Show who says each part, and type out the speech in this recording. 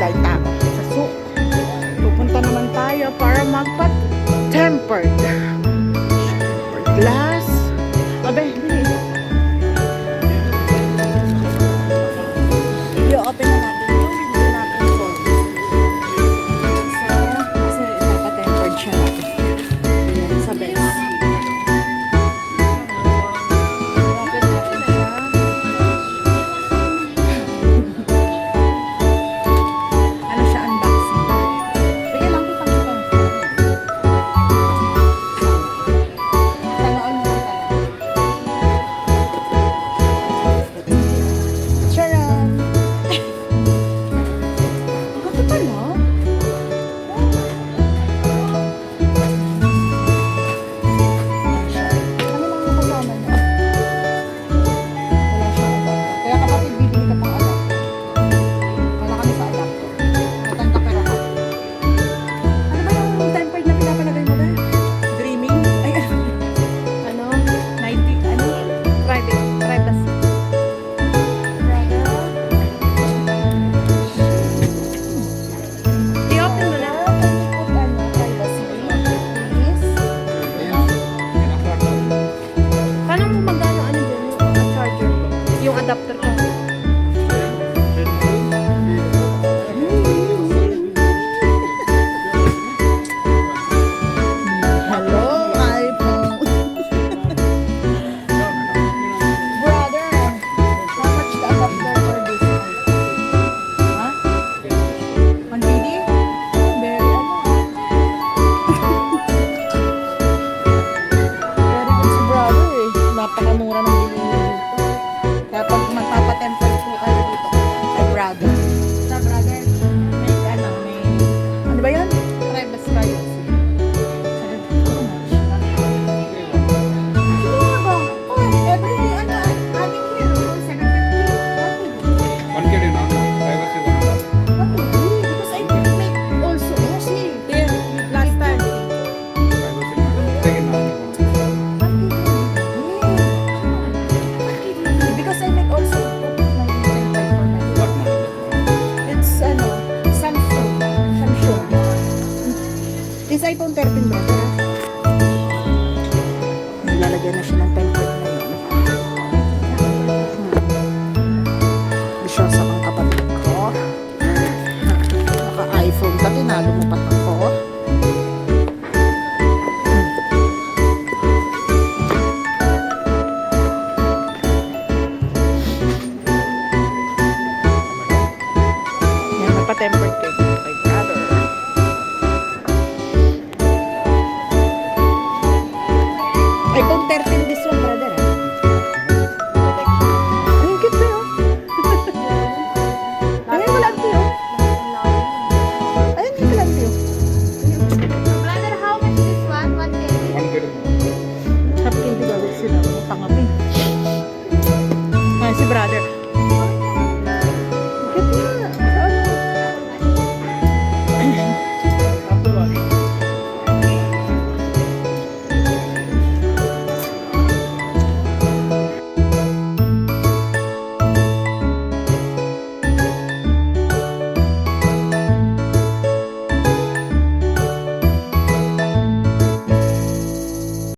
Speaker 1: kain tayo sa soup. Pupunta naman tayo para magpa-tempered glass. Abe, bili. I-open na natin yung binili natin phone. Kasi napa-tempered siya natin. Ayan, sa best. Open natin siya. Ano siya, unboxing. Sige lang, kitang kita. Sana all mo talaga. Charan! Kape pala? Ano lang yung kasama niya? Wala siyang adapter. Kaya kapatid, bibili ka pang adapter. Wala kami sa adapter. Matanda pero ka. Ano ba yung tempered na pinapalagay mo na? Dreaming? Ay, ano? 90? Ano? Private. Privacy. I-open mo na. Privacy. Please. Paano mo magano ano dyan yung charger ko? Yung adapter ko. Hello, iPhone. Brother, how much the adapter for this? Huh? 180? Very Very good si brother eh. Napakamura ng bilhin dito. Kaya pag magpapatemper po kayo dito kay brother. Sa brother, ano ba yan? Privacy. Ano ba? Oh, every, having here, 750. What will be? Because I make also, see, there, last time. Because I make also it's Samsung. This iPhone 13 brother. Nilalagyan na siya ng tempered ngayon. Bisyosa kang kapatid ko. Naka-iPhone ka, tinalo mo pa ako. Yan, nagpa-tempered kay brother. iPhone 13 this one, brother. Ay, ang cute ba yun? Ay, wala ang tiyo. Ay, hindi wala ang tiyo.
Speaker 2: Brother, how much this one? 1K.
Speaker 1: Sabi ko, hindi gawin sila. Pangabi. Ay, si brother.